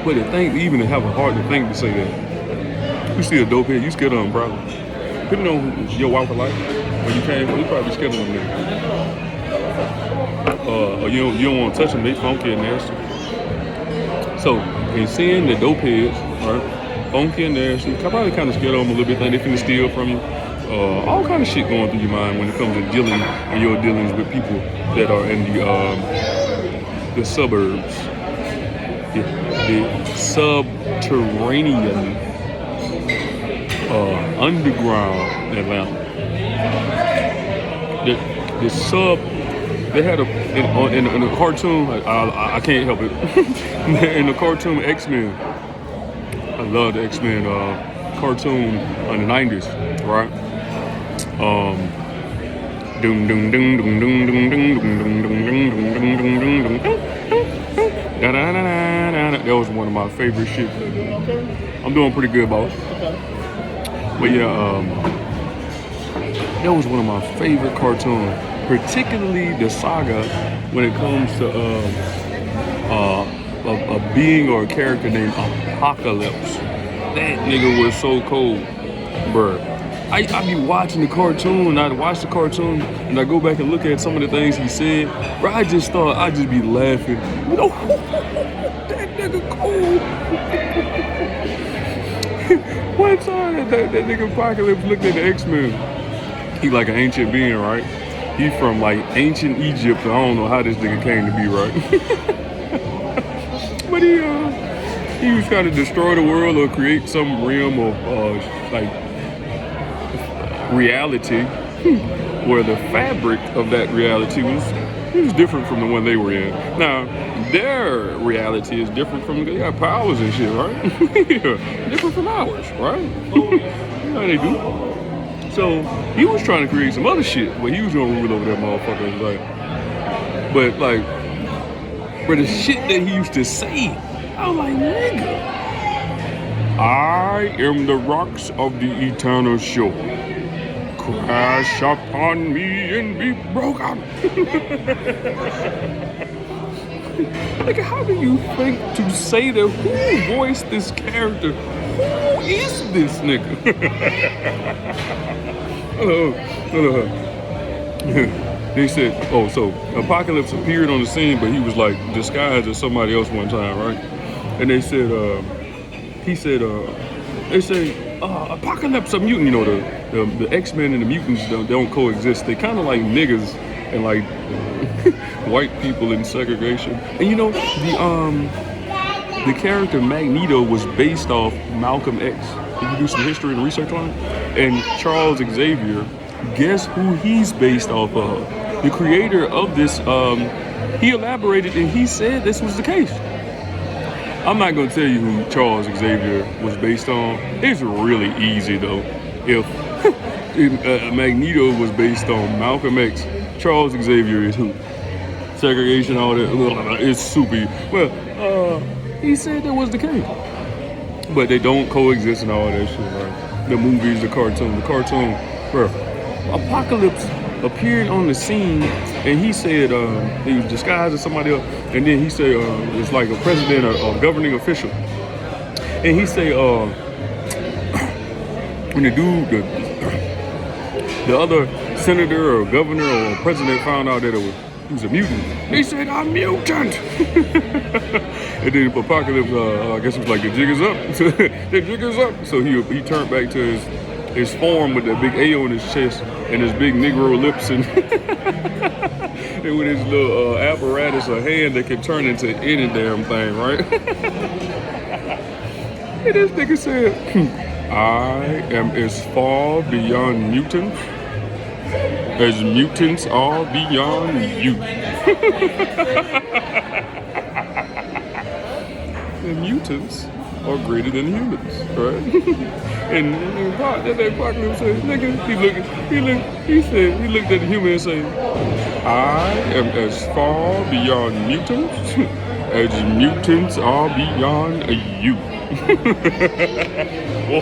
But to think, even to have a heart to think to say that, you see a dope head, you scared of them probably. Depending on your walk of life, when you came from, you probably scared of them niggas. Or you don't want to touch them, they funky and nasty. So, in seeing the dope heads, right, funky and nasty, I probably kind of scared of them a little bit, think they finna steal from you. All kind of shit going through your mind when it comes to dealing and your dealings with people that are in the suburbs, the subterranean, underground Atlanta. The sub. They had in a cartoon. I can't help it. In the cartoon X-Men, I love the X-Men cartoon in the '90s, right? Doom doom doom doom doom doom doom doom doom doom doom doom doom doom. That was one of my favorite shit. I'm doing pretty good, boss. But yeah, that was one of my favorite cartoons, particularly the saga when it comes to a being or a character named Apocalypse. That nigga was so cold, bruh. I be watching the cartoon, and I'd watch the cartoon, and I go back and look at some of the things he said, bro, I just thought I'd just be laughing. You know, that nigga cold. One time that nigga Apocalypse looked at the X-Men. He like an ancient being, right? He from like ancient Egypt, so I don't know how this nigga came to be, right? But he was trying to destroy the world or create some realm of like reality where the fabric of that reality was different from the one they were in. Now, their reality is different from, they got powers and shit, right? Yeah, different from ours, right? You know how they do. So, he was trying to create some other shit, but he was gonna rule over that motherfucker. But the shit that he used to say, I was like, nigga, I am the rocks of the eternal shore. Crash upon me and be broken. Like, how do you think to say that? Who voiced this character? Who is this nigga? They said, so Apocalypse appeared on the scene, but he was like disguised as somebody else one time, right? And they said, they say, Apocalypse a mutant. You know, the X-Men and the mutants don't coexist. They kind of like niggas and like white people in segregation. And you know, the character Magneto was based off Malcolm X. If you do some history and research on it, and Charles Xavier, guess who he's based off of? The creator of this, he elaborated and he said this was the case. I'm not going to tell you who Charles Xavier was based on. It's really easy, though. If Magneto was based on Malcolm X, Charles Xavier is who? Segregation, all that. It's super. Well, he said that was the case. But they don't coexist and all that shit, right? The movies, the cartoon, bro. Apocalypse appeared on the scene and he said he was disguised as somebody else, and then he said it's like a president or a governing official, and he said when the dude, the other senator or governor or president found out that he was a mutant, he said, I'm mutant. And then Apocalypse, I guess it was like the jig is up. The jig is up. So he turned back to his form with that big A on his chest and his big Negro lips and, and with his little apparatus, a hand that can turn into any damn thing, right? And this nigga said, I am as far beyond mutants as mutants are beyond you. The mutants are greater than humans, right? And that Apocalypse said, nigga, he looked at the human and said, I am as far beyond mutants as mutants are beyond you. Whoa.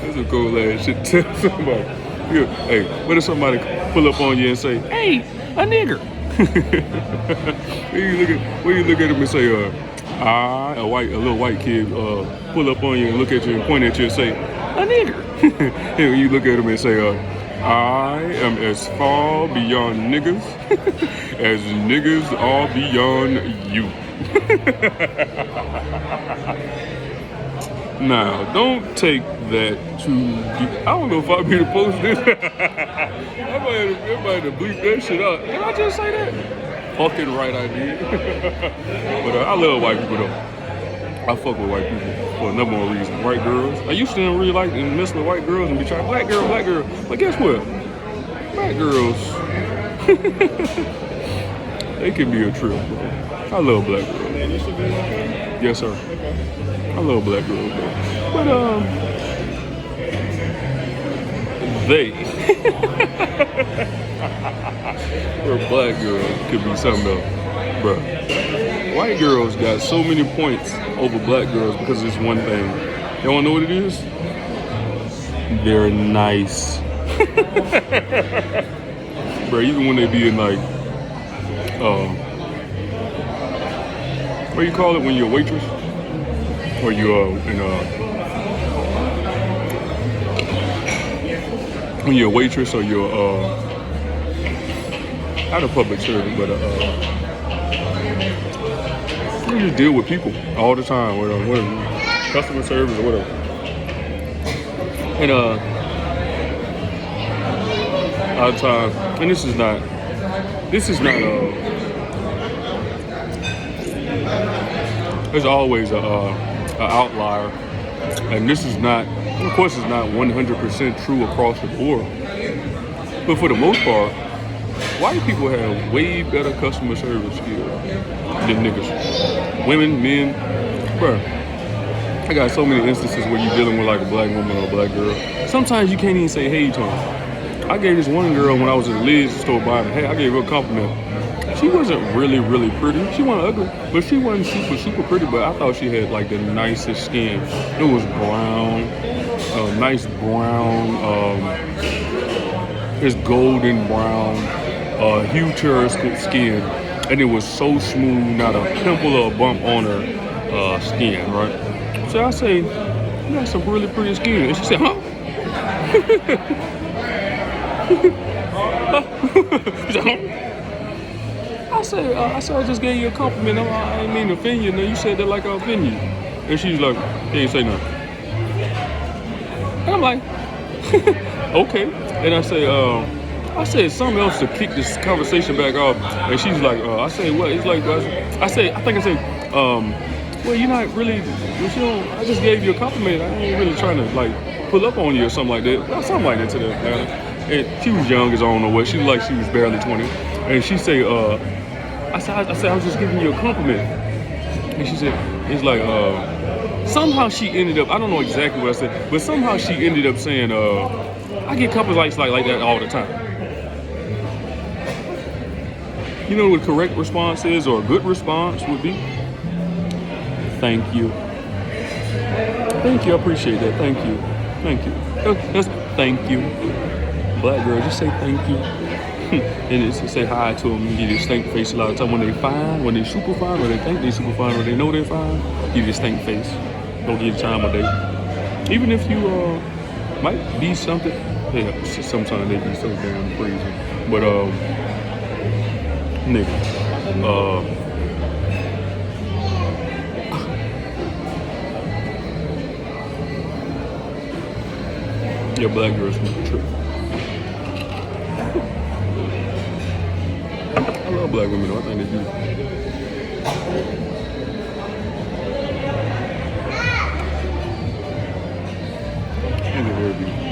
That's a cool ass shit to tell somebody. Yeah. Hey, what if somebody pull up on you and say, hey, a nigger? When you look at him and say, A little white kid pull up on you and look at you and point at you and say, a nigger. And you look at him and say, I am as far beyond niggas as niggas are beyond you. Now, don't take that to deep. I don't know if I'll be able to post this. I might have to bleep that shit out. Did I just say that? Fucking right I did. But I love white people though. I fuck with white people for a number of reasons. White girls. I used to really like and mess with white girls and be trying black girl. But guess what? Black girls, they can be a trip. I love black girls. Yes, sir. I love black girls, but they or black girls could be something else, bro. White girls got so many points over black girls because of this one thing. Y'all wanna know what it is? They're nice, bro. Even when they be in like, what do you call it when you're a waitress? Or you're when you're a waitress or you're not a public servant, but you just deal with people all the time, whatever, customer service or whatever. And a lot of times, and this is not there's always a outlier, and this is not, of course, it's not 100% true across the board, but for the most part, white people have way better customer service skills than niggas. Women, men, bro. I got so many instances where you're dealing with like a black woman or a black girl. Sometimes you can't even say hey to them. I gave this one girl when I was in the Lids store buying, hey, I gave her a compliment. She wasn't really pretty. She wasn't ugly, but she wasn't super pretty. But I thought she had like the nicest skin. It was brown, nice brown. It's golden brown, huge her skin, and it was so smooth, not a pimple or a bump on her skin, right? So I say, you got some really pretty skin, and she said, huh? She said, huh? I said, I just gave you a compliment. I didn't mean to offend you. No, you said that like I offend you. And she's like, she ain't say nothing. And I'm like, okay. And I said something else to kick this conversation back off. And she's like, I said, what? It's like, well, you're not really, I just gave you a compliment. I ain't really trying to like pull up on you or something like that. Well, something like that to that. And she was young as I don't know what. She was like, she was barely 20. And she said, I said, I was just giving you a compliment. And she said, it's like, somehow she ended up, I don't know exactly what I said, but somehow she ended up saying, I get compliments like that all the time. You know what the correct response is, or a good response would be? Thank you. Thank you, I appreciate that, thank you. Thank you. That's thank you. Black girl, just say thank you. And it's to say hi to them, you just stink face a lot of time. When they fine, when they super fine, or they think they super fine, or they know they're fine, you just stink face. Don't give time of day. Even if you might be something, yeah, sometimes they be so damn crazy. But nigga, yeah, black girls from the trip. I love black women though, I think they do. And they're very beautiful.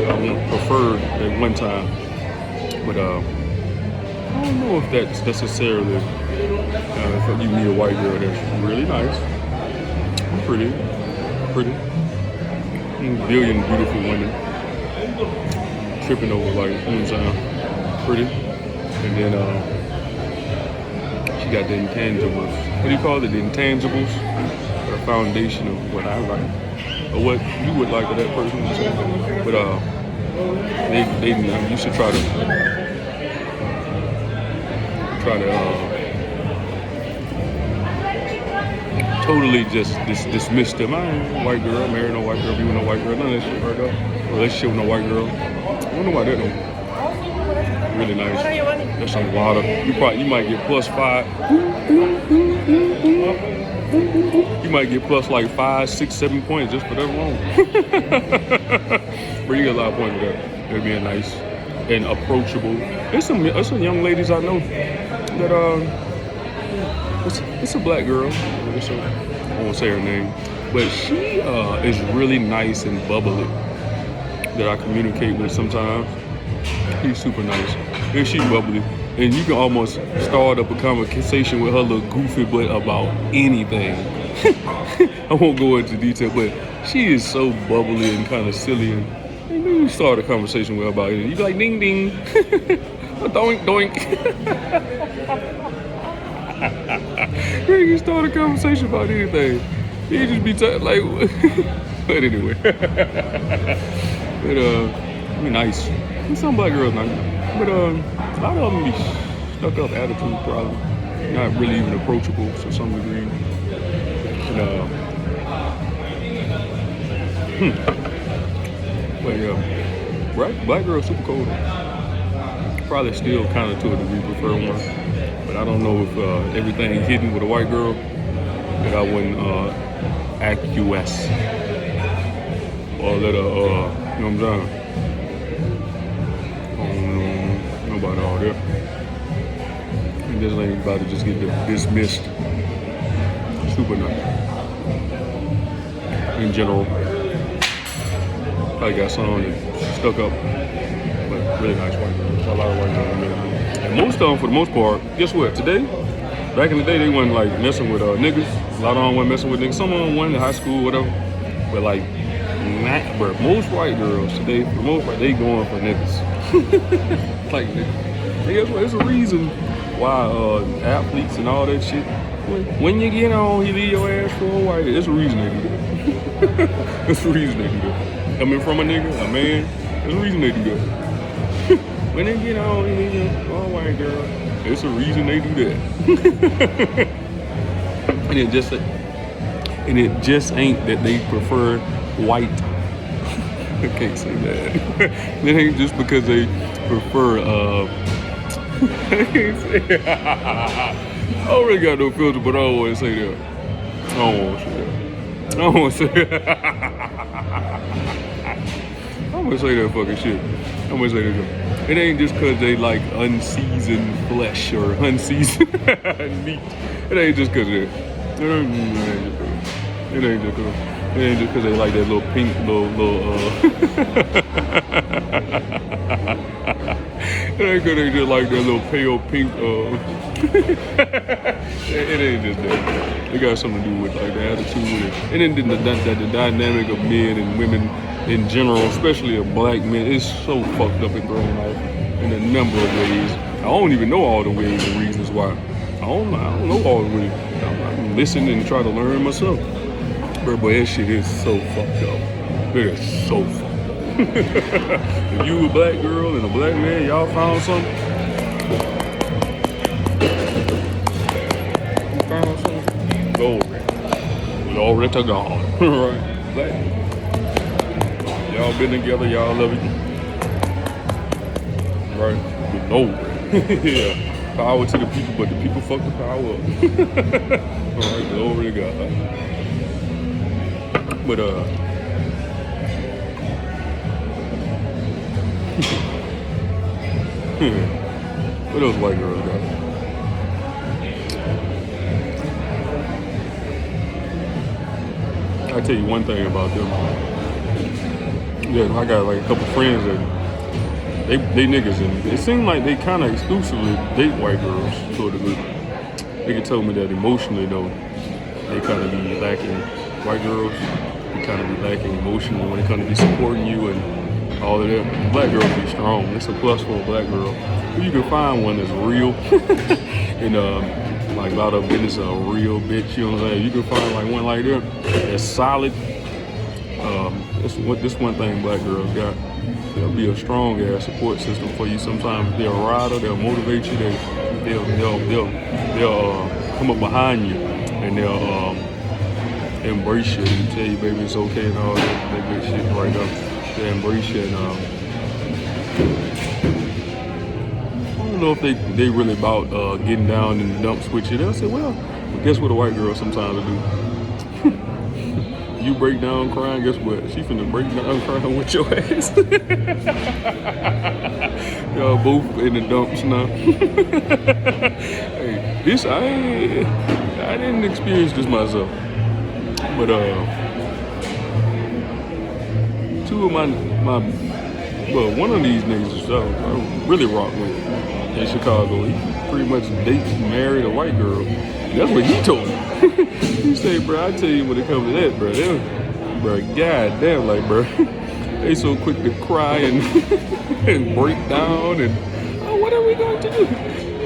I preferred at one time, but I don't know if that's necessarily if you meet a white girl that's really nice, pretty, billion beautiful women tripping over like, you know what I'm saying, pretty. And then she got the intangibles. What do you call it? The intangibles, the foundation of what I like, or what you would like of that person. But you should try to totally just dismissed them. I ain't white girl, married no white girl, be with no white girl, none of that shit right there. Relationship with no white girl. I don't know why that though. Really nice. That's some water. You might get +5. You might get plus like 5, 6, 7 points just for that alone. But you get a lot of points with that. They're being nice and approachable. There's some young ladies I know that it's a black girl. I won't say her name, but she is really nice and bubbly that I communicate with sometimes. She's super nice and she's bubbly, and you can almost start up a conversation with her little goofy butt about anything. I won't go into detail, but she is so bubbly and kind of silly, and you start a conversation with her about it. You be like, ding ding, doink doink. You start a conversation about anything. You just be like, but anyway. But be nice. And some black girls nice, but a lot of them be stuck up attitude probably, not really even approachable to some degree. And but yeah, black girls super cool. Probably still kind of to a degree prefer one, but I don't know if everything hidden with a white girl that I wouldn't acquiesce or let her, you know what I'm saying? I don't know about all that. And this ain't about to just get dismissed. Super nice. In general, I got some that stuck up, but really nice white girls. A lot of white girls in there. And most of them, for the most part, guess what? Today, back in the day, they wasn't like messing with niggas. A lot of them weren't messing with niggas. Some of them went in high school, whatever. But like, but most white girls today, for the most part, they going for niggas. Like, guess what? There's a reason why athletes and all that shit, when you get on, you leave your ass for a white. There's a reason they do that. There's a reason they do that. Coming from a nigga, a man, there's a reason they do that. When they get on, you leave your white girl. There's a reason they do that. And it just ain't that they prefer white. I can't say that. It ain't just because they prefer I can't say that. I don't really got no filter, but I don't want to say that. I don't want to say that. I'm gonna say that fucking shit. I'm gonna say that shit. It ain't just cause they like unseasoned flesh or unseasoned meat. It ain't just cause of that. It ain't just cause they like that little pink, it ain't cause they just like that little pale pink, it ain't just that. It got something to do with like the attitude and then the dynamic of men and women in general, especially of black men, is so fucked up and thrown off in a number of ways. I don't even know all the ways and reasons why. I don't know all the ways. I'm listening and try to learn myself. But boy, that shit is so fucked up. It is so fucked up. If you a black girl and a black man, y'all found something. Glory to God. Right? Black. Y'all been together, y'all love each other. Right? Glory. Yeah. Power to the people, but the people fuck the power up. Alright, glory to God. But what else white girls got? I tell you one thing about them. Yeah, I got like a couple friends that they niggas, and it seems like they kind of exclusively date white girls to a degree. They can tell me that emotionally though, they kind of be lacking. White girls, they kind of be lacking emotionally when it comes to be supporting you and all of that. Black girls be strong. It's a plus for a black girl. If you can find one that's real, and like a lot of them is a real bitch, you know what I'm saying? You can find like one like that that's solid. This one thing black girls got. They'll be a strong ass support system for you. Sometimes they'll ride or they'll motivate you. They'll come up behind you and they'll embrace you and tell you, baby, it's okay and all that good shit right up. They embrace you and I don't know if they really about getting down in the dumps with you. They'll say, well, guess what a white girl sometimes will do? You break down crying, guess what? She finna break down crying with your ass. Y'all both in the dumps now. Hey, this I didn't experience this myself. But two of my well, one of these niggas I really rock with in Chicago. He pretty much dates and married a white girl. That's what he told me. He said, bro, I tell you when it comes to that, bro, goddamn, like, bro, they so quick to cry and, and break down and, oh, what are we going to do?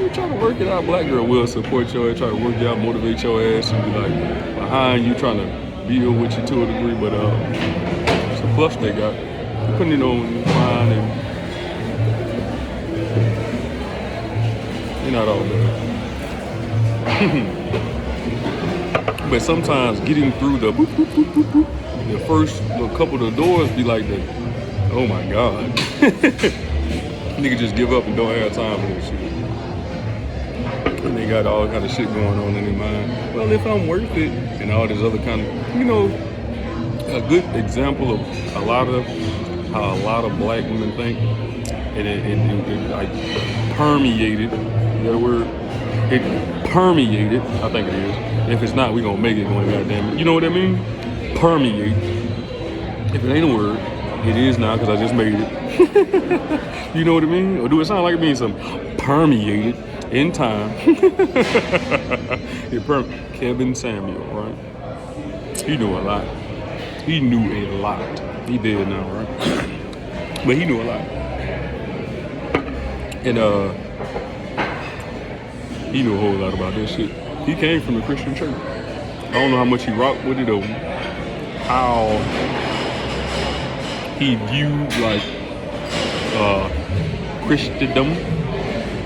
We're trying to work it out. Black girl will support your ass, try to work you out, motivate your ass, and be like behind you, trying to deal with you to a degree, but it's a plus they got. Putting it on fine and you're not all bad. But sometimes getting through the boop, boop, boop, boop, boop, the first couple of the doors be like the, oh my God. Nigga just give up and don't have time for this shit. And they got all kind of shit going on in their mind. Well, if I'm worth it and all this other kind of, you know, a good example of how a lot of black women think, and it like permeated, you got a word? It permeated, I think it is. If it's not, we gonna make it going, goddamn it. You know what I mean? Permeate. If it ain't a word, it is now because I just made it. You know what I mean? Or do it sound like it means something? Permeated in time. Kevin Samuel, right? He knew a lot. He knew a lot. He dead now, right? But he knew a lot. And he knew a whole lot about this shit. He came from the Christian church. I don't know how much he rocked with it or how he viewed like Christendom.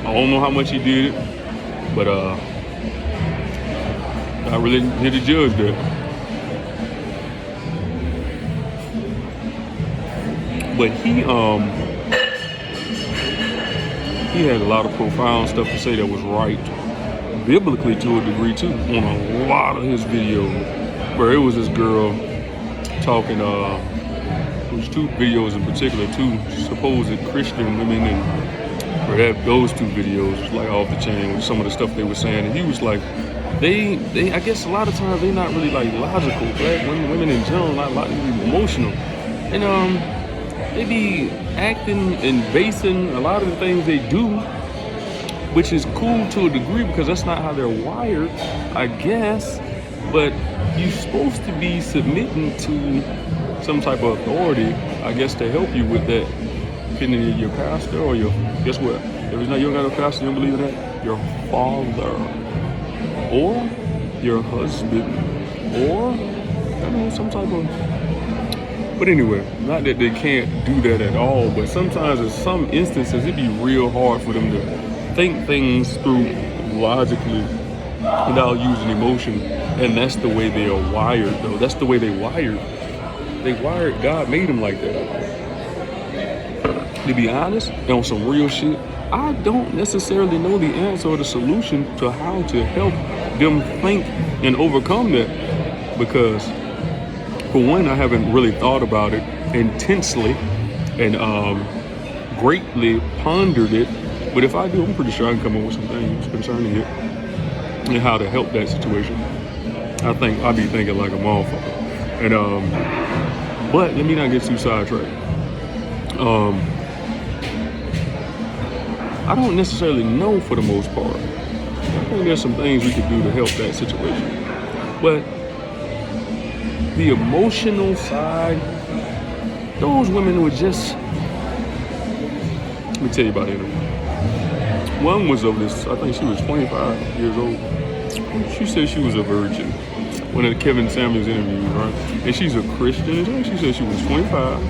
I don't know how much he did it, but I really did to judge that. But he had a lot of profound stuff to say that was right, biblically to a degree too, on a lot of his videos. Where it was this girl talking, there was two videos in particular, two supposed Christian women, and those two videos was like off the chain with some of the stuff they were saying, and he was like, they I guess a lot of times they not really like logical. Black women in general, not emotional, and they be acting and basing a lot of the things they do, which is cool to a degree because that's not how they're wired, I guess. But you're supposed to be submitting to some type of authority, I guess, to help you with that. Depending on your pastor or your, guess what? If it's not, you don't got a pastor, you don't believe in that? Your father, or your husband, or I don't know, some type of. But anyway, not that they can't do that at all, but sometimes in some instances it'd be real hard for them to think things through logically without using emotion. And that's the way they are wired, though. That's the way they wired. God made them like that. To be honest, on some real shit, I don't necessarily know the answer or the solution to how to help them think and overcome that, because for one, I haven't really thought about it intensely and greatly pondered it. But if I do, I'm pretty sure I can come up with some things concerning it and how to help that situation. I think I'll be thinking like a motherfucker. And but let me not get too sidetracked. I don't necessarily know for the most part. I think there's some things we could do to help that situation. But the emotional side, those women were just, let me tell you about it. One was of this, I think she was 25 years old. She said she was a virgin. One of the Kevin Samuels interviews, right? And she's a Christian. And she said she was 25.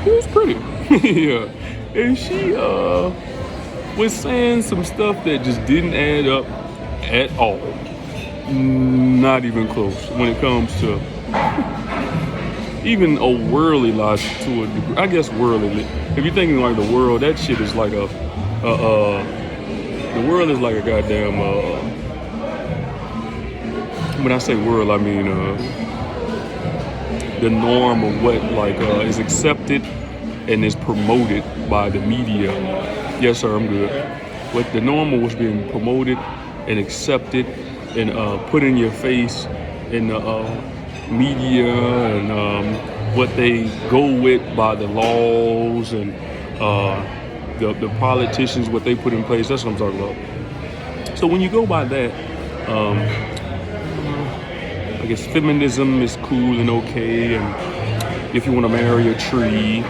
She was pretty. Yeah. And she was saying some stuff that just didn't add up at all. Not even close when it comes to even a worldly logic to a degree. I guess worldly. If you're thinking like the world, that shit is like the world is like a goddamn. When I say world, I mean the norm of what like is accepted and is promoted by the media. Yes, sir, I'm good. What the normal was being promoted and accepted and put in your face in the media and what they go with by the laws and the politicians, what they put in place. That's what I'm talking about. So when you go by that, I guess feminism is cool and okay, and if you want to marry a tree,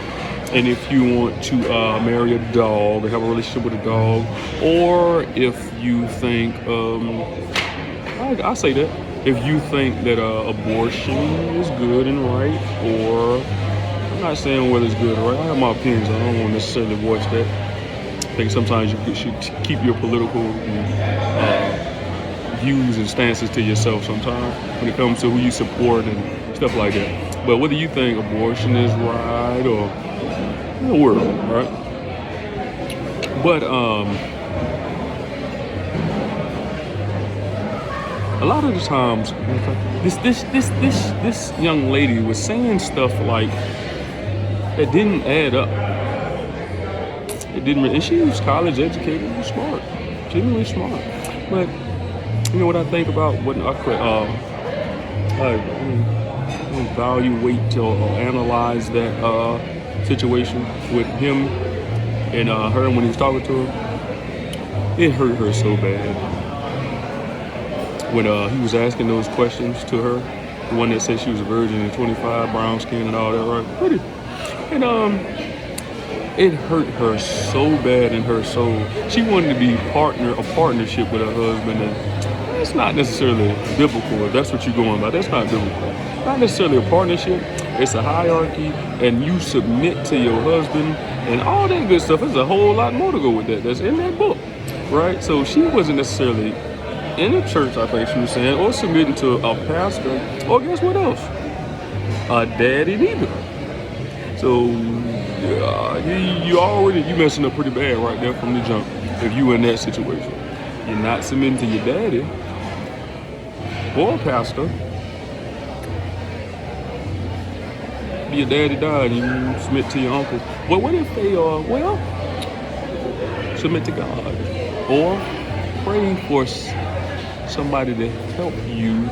and if you want to marry a dog or have a relationship with a dog, or if you think, I say that, if you think that abortion is good and right, or I'm not saying whether it's good or right, I have my opinions, I don't want to necessarily voice that. I think sometimes you should keep your political views and stances to yourself sometimes when it comes to who you support and stuff like that. But whether you think abortion is right or in the world, right? But a lot of the times, this young lady was saying stuff like that didn't add up. It didn't, and she was college educated and smart, genuinely smart. But you know what I think about what I could evaluate or analyze that situation with him and her when he was talking to her. It hurt her so bad when he was asking those questions to her. The one that said she was a virgin and 25, brown skin and all that, right? Pretty. And it hurt her so bad in her soul. She wanted to be a partnership with her husband, and it's not necessarily biblical. If that's what you're going by, that's not biblical. Not necessarily a partnership. It's a hierarchy, and you submit to your husband, and all that good stuff. There's a whole lot more to go with that. That's in that book, right? So she wasn't necessarily in a church, I think she was saying, or submitting to a pastor, or guess what else? A daddy neither. So you messing up pretty bad right there from the jump. If you in that situation, you're not submitting to your daddy or a pastor. Your daddy died and you submit to your uncle. Well, what if they submit to God or pray for somebody to help you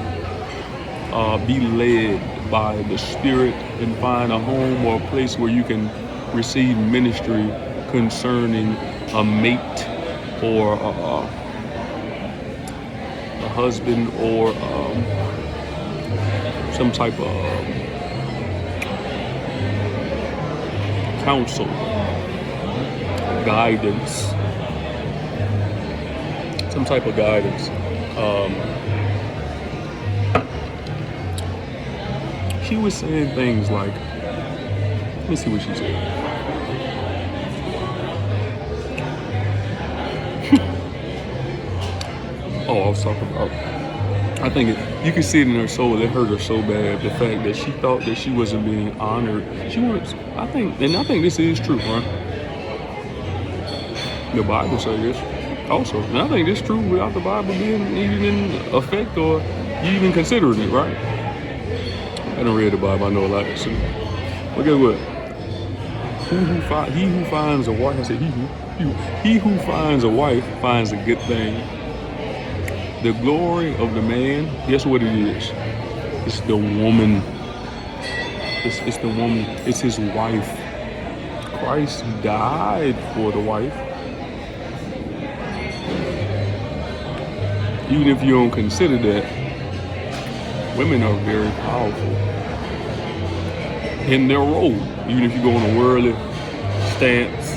be led by the Spirit and find a home or a place where you can receive ministry concerning a mate or a husband or some type of counsel, guidance, some type of guidance. She was saying things like, let me see what she said. I was talking about, I think you can see it in her soul. It hurt her so bad, the fact that she thought that she wasn't being honored. She was, I think this is true, right? The Bible says this also. And I think this is true without the Bible being even in effect or you even considering it, right? I don't read the Bible, I know a lot. So, but guess what? He who finds a wife, I said he who finds a wife finds a good thing. The glory of the man, guess what it is? It's the woman. It's the woman. It's his wife. Christ died for the wife. Even if you don't consider that, women are very powerful in their role. Even if you go on a worldly stance,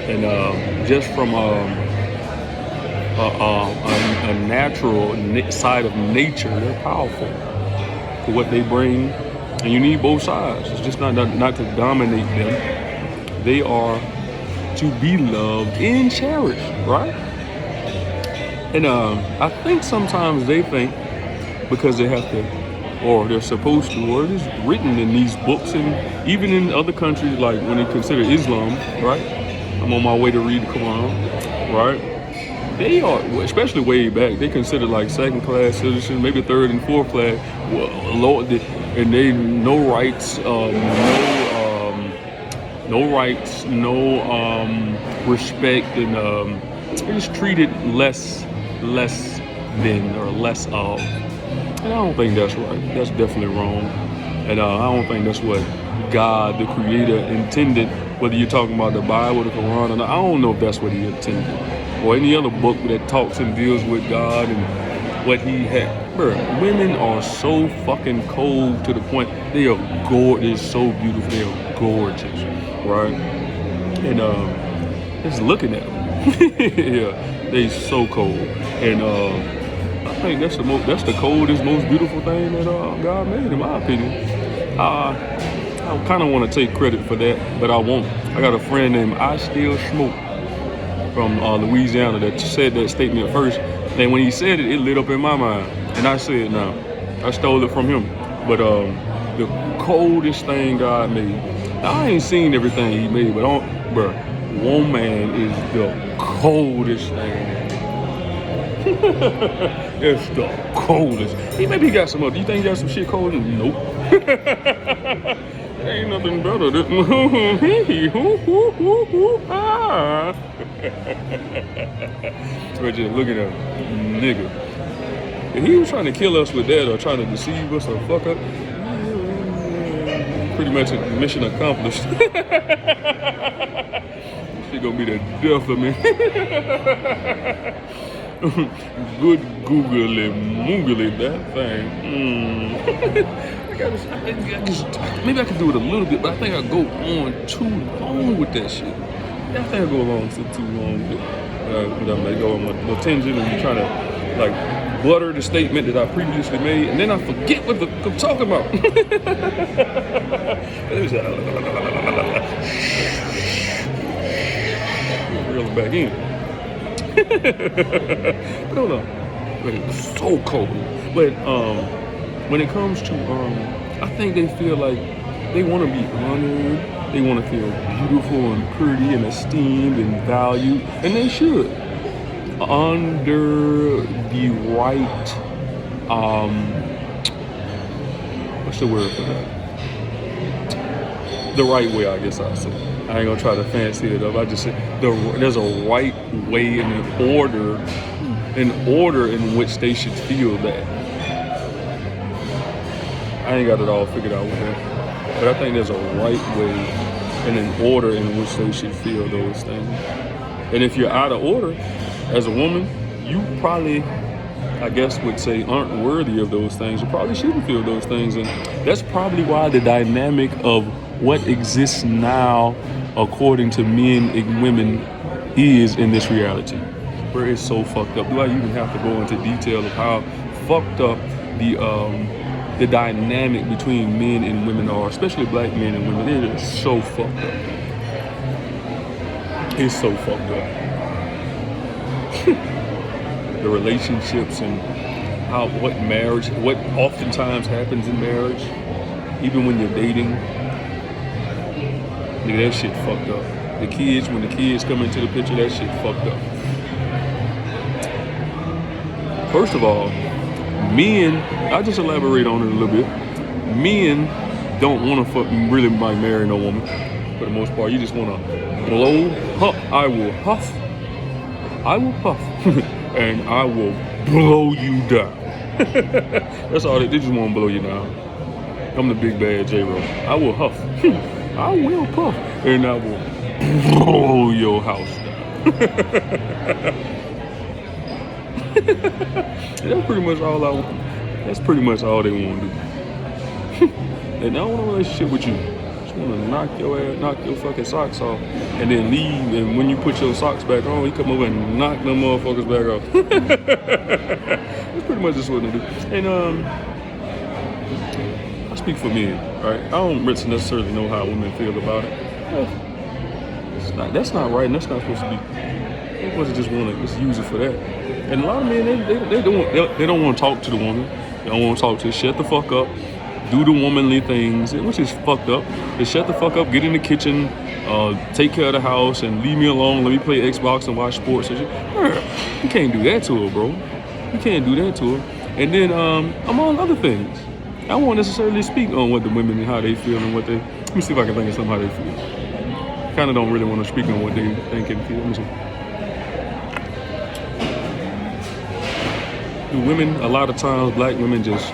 and just from a natural side of nature, they're powerful for what they bring, and you need both sides. It's just not to dominate them. They are to be loved and cherished, right? And I think sometimes they think because they have to, or they're supposed to, or it's written in these books, and even in other countries, like when they consider Islam, right? I'm on my way to read the Quran, right? They are, especially way back, they consider like second class citizens, maybe third and fourth class. Well, Lord, and they no rights, no rights, no respect, and they're just treated less than or less of. And I don't think that's right. That's definitely wrong. And I don't think that's what God, the Creator, intended. Whether you're talking about the Bible, the Quran, or not, I don't know if that's what He intended, or any other book that talks and deals with God and what He had. Bro, women are so fucking cold to the point they are gorgeous, so beautiful, they are gorgeous, right? And just looking at them, yeah, they so cold. And I think that's the coldest, most beautiful thing that God made, in my opinion. I kind of want to take credit for that, but I won't. I got a friend named I Still Smoke from Louisiana that said that statement first. And when he said it, it lit up in my mind. And I said, no, I stole it from him. But the coldest thing God made. Now, I ain't seen everything He made, but bro, woman is the coldest thing. It's the coldest. Maybe he got some other. You think he got some shit colder? Nope. Ain't nothing better than but just looking at him, nigga. If he was trying to kill us with that or trying to deceive us or fuck up, pretty much a mission accomplished. She gonna be the death of me. Good googly moogly that thing. Maybe I could do it a little bit, but I think I go on too long with that shit. I think I go along too long with it. I may go on a tangent and trying to like butter the statement that I previously made, and then I forget what I'm talking about. Reel it back in. But hold on. But it's so cold. But when it comes to I think they feel like they want to be honored, they want to feel beautiful and pretty and esteemed and valued, and they should, under the right what's the word for that? The right way, I guess I'll say. I ain't gonna try to fancy it up. I just say there's a right way and an order in which they should feel that. I ain't got it all figured out with that, but I think there's a right way and an order in which they should feel those things. And if you're out of order as a woman, you probably, I guess, would say aren't worthy of those things. You probably shouldn't feel those things, and that's probably why the dynamic of what exists now, according to men and women, is in this reality, where it's so fucked up. Do I even have to go into detail of how fucked up the dynamic between men and women are, especially black men and women? It is so fucked up. It's so fucked up. The relationships and what oftentimes happens in marriage, even when you're dating. Nigga, that shit fucked up. When the kids come into the picture, that shit fucked up. First of all, men, I'll just elaborate on it a little bit. Men don't want to really marry no woman, for the most part. You just want to blow. I will huff, and I will blow you down. That's all they just want to blow you down. I'm the big bad J-Ro. I will huff. I will puff, and I will blow your house down. That's pretty much all I want. That's pretty much all they want to do. And I don't want a relationship with you. Just want to knock your ass, knock your fucking socks off, and then leave. And when you put your socks back on, you come over and knock them motherfuckers back off. That's pretty much just what they do. And I speak for men, right? I don't necessarily know how women feel about it. That's not right, and that's not supposed to be. They're supposed to just want to just use it for that. And a lot of men, they don't want to talk to the woman. Don't want to talk to. Shut the fuck up. Do the womanly things, which is fucked up. Just shut the fuck up. Get in the kitchen. Take care of the house and leave me alone. Let me play Xbox and watch sports and shit. You can't do that to her, bro. You can't do that to her. And then, among other things, I won't necessarily speak on what the women and how they feel and what they. Let me see if I can think of something how they feel. Kind of don't really want to speak on what they think and feel. Let me see. The women, a lot of times, black women just.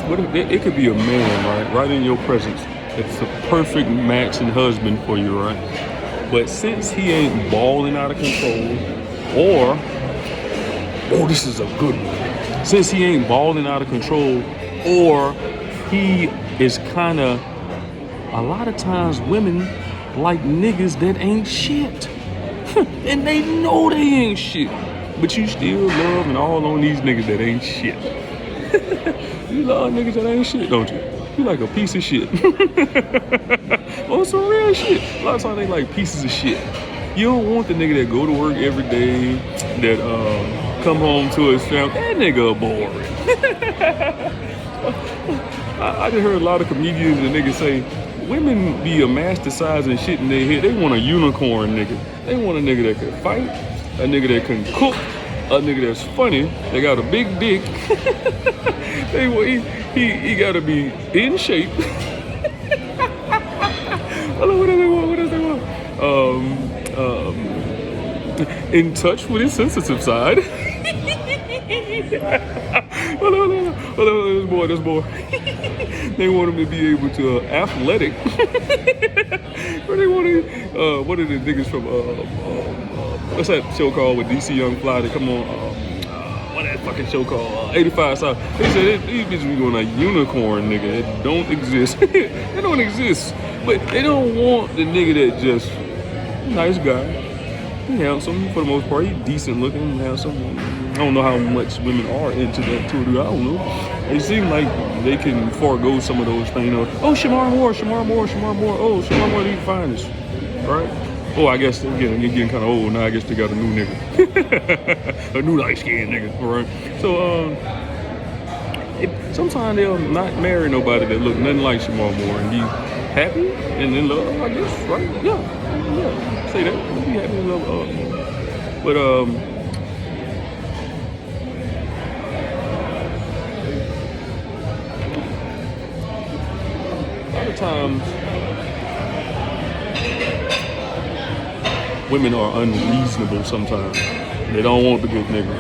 It could be a man, right in your presence. It's a perfect match and husband for you, right? But since he ain't balling out of control, this is a good one. Since he ain't balling out of control, or he is kind of, a lot of times women like niggas that ain't shit. And they know they ain't shit. But you still love and all on these niggas that ain't shit. You love niggas that ain't shit, don't you? You like a piece of shit. On some real shit. A lot of times they like pieces of shit. You don't want the nigga that go to work every day, that come home to his family. That nigga boring. I just heard a lot of comedians and niggas say, women be amasticizing shit in their head. They want a unicorn nigga. They want a nigga that can fight, a nigga that can cook, a nigga that's funny, they got a big dick. He gotta be in shape. What does they want? In touch with his sensitive side. This boy. They want him to be able to athletic. Or they want to, what are the niggas from, what's that show called with DC Young Fly that come on, what that fucking show called, 85 South. They said these bitches be going a unicorn nigga that don't exist. They don't exist. But they don't want the nigga that just, nice guy. He handsome for the most part. He decent looking, handsome. I don't know how much women are into that too. I don't know. It seems like they can forego some of those things. Oh, Shamar Moore. Oh, Shamar Moore, the finest. Right? Oh, I guess they're getting kind of old now. I guess they got a new nigga. A new light-skinned nigga. All right? So, sometimes they'll not marry nobody that look nothing like Shamar Moore and be happy and in love, I guess, right? Yeah. Say that. Be happy and love. But, a lot of times, women are unreasonable sometimes. They don't want the good nigga.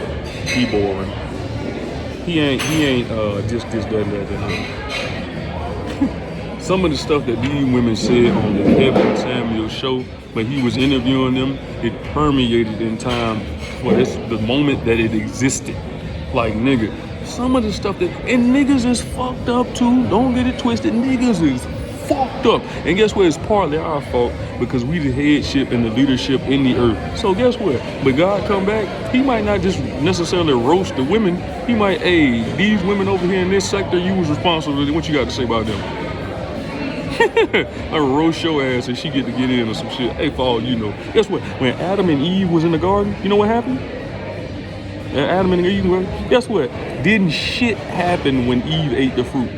He boring. He ain't just this, that, and that. Some of the stuff that these women said on the Kevin Samuel show, when he was interviewing them, it permeated in time for the moment that it existed. Like, nigga, some of the stuff that, and niggas is fucked up too. Don't get it twisted. Niggas is fucked up. And guess what? It's partly our fault because we the headship and the leadership in the earth. So guess what? But God come back, he might not just necessarily roast the women. He might, hey, these women over here in this sector, you was responsible. What you got to say about them? I roast your ass and she get to get in or some shit. Hey, for all you know. Guess what? When Adam and Eve was in the garden, you know what happened? Adam and Eve, guess what? Didn't shit happen when Eve ate the fruit?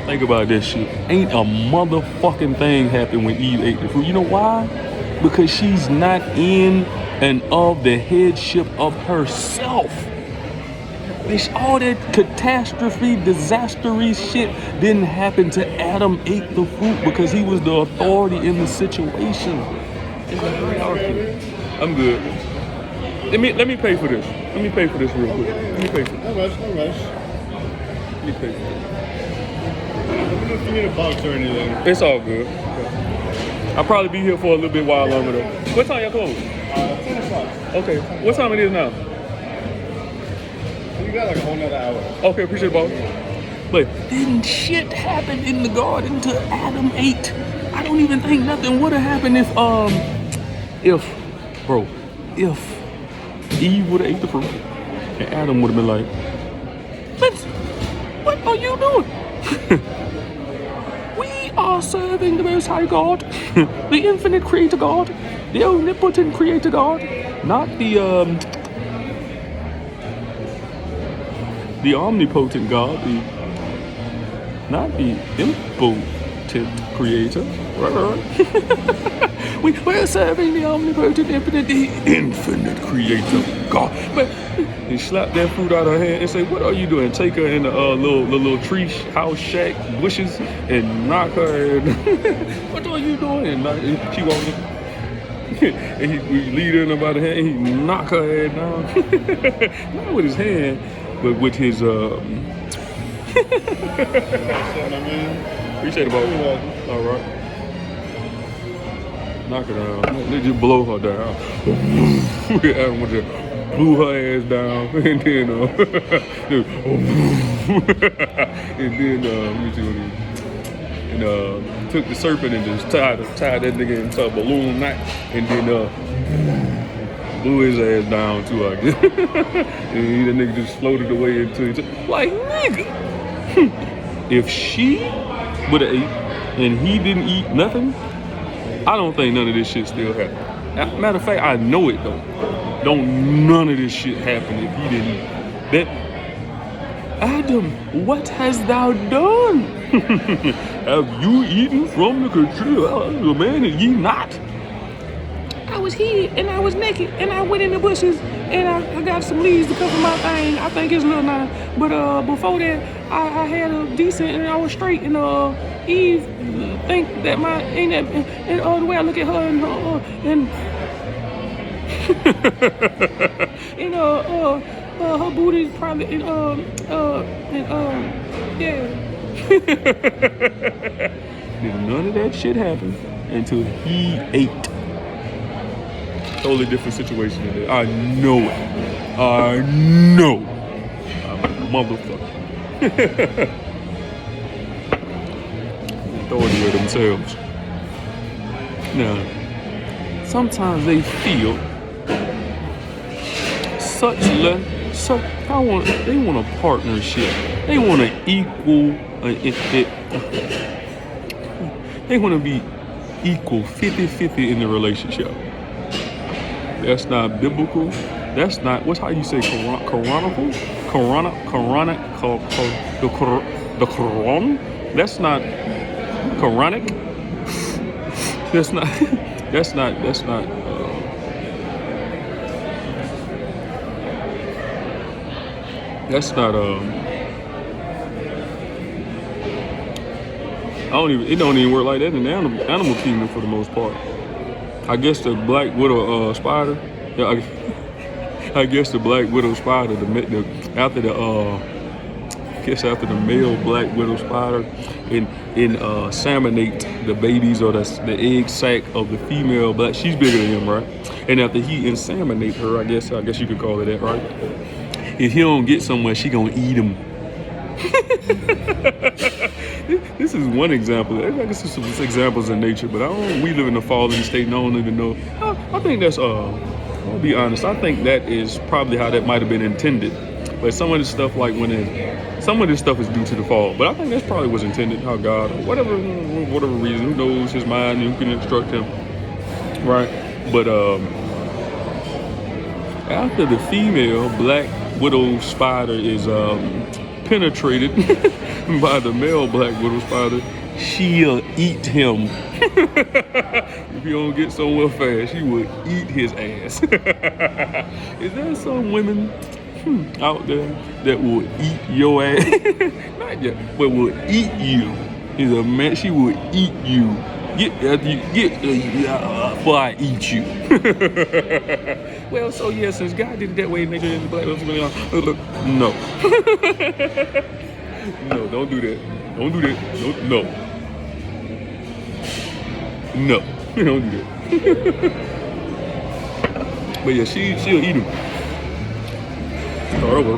Think about this shit. Ain't a motherfucking thing happened when Eve ate the fruit. You know why? Because she's not in and of the headship of herself. All that catastrophe, disastery shit didn't happen to Adam ate the fruit because he was the authority in the situation. It's a hierarchy. I'm good. Let me pay for this. Let me pay for this real quick. Let me pay for this. No rush. Let me pay for this. Let me know if you need a box or anything. It's all good. I'll probably be here for a little bit while longer though. What time y'all close? 10 o'clock. Okay. What time it is now? You got like a whole nother hour. Okay, appreciate it, boss. But didn't shit happen in the garden till Adam ate? I don't even think nothing would have happened if Eve would have ate the fruit and Adam would have been like, what are you doing? We are serving the Most High God, the infinite creator God, the omnipotent creator God, not the the omnipotent God, not the impotent creator. Right. We're serving the omnipotent, infinite, the infinite creator God. But he slapped that fruit out of her hand and say, "What are you doing?" Take her in the little tree house shack bushes and knock her. What are you doing? And she walked in. And he lead her in by the hand and he knock her head down. Not with his hand, but with his Appreciate it, boss. All right. Knock her down. They just blow her down. Adam just blew her ass down, and then and then let me see what he. And took the serpent and just tied that nigga into a balloon knot, and then blew his ass down too, I guess. And that nigga just floated away into it. Like, nigga, if she would have ate and he didn't eat nothing, I don't think none of this shit still happened. Matter of fact, I know it though. Don't none of this shit happen if he didn't eat. That Adam, what hast thou done? Have you eaten from the tree of the man and ye not? I was here and I was naked and I went in the bushes and I got some leaves to cover my thing. I think it's little now. But before that, I had a decent and I was straight. And Eve think that my ain't that and the way I look at her and her booty probably yeah. None of that shit happened until he ate. Totally different situation today. I know it. I know. I'm a motherfucker. Authority of themselves. Now, sometimes they feel they want a partnership. They want an equal. They want to be equal, 50-50 in the relationship. That's not biblical. That's not, what's how you say canonical? The Quran? That's not Quranic. That's not it don't even work like that in the animal kingdom for the most part. I guess the black widow spider. Yeah, I guess the black widow spider. After the male black widow spider inseminate the babies or the egg sac of the female black. She's bigger than him, right? And after he inseminate her, I guess you could call it that, right? If he don't get somewhere, she gonna eat him. This is one example. I guess there's some examples in nature, but we live in a fallen state and I don't even know. I think that's, I'll be honest, I think that is probably how that might have been intended. But some of this stuff is due to the fall. But I think that's probably was intended, how God, whatever reason, who knows his mind, who can instruct him, right? But after the female black widow spider is penetrated by the male black widow spider, she'll eat him. If he don't get somewhere fast, she will eat his ass. Is there some women out there that will eat your ass? Not yet, but will eat you. Is a man? She will eat you. Before I eat you. Well, so yeah, since God did it that way, nature is black. No. No, don't do that. Don't do that. No. No. Don't do that. But yeah, she'll eat him. Start over.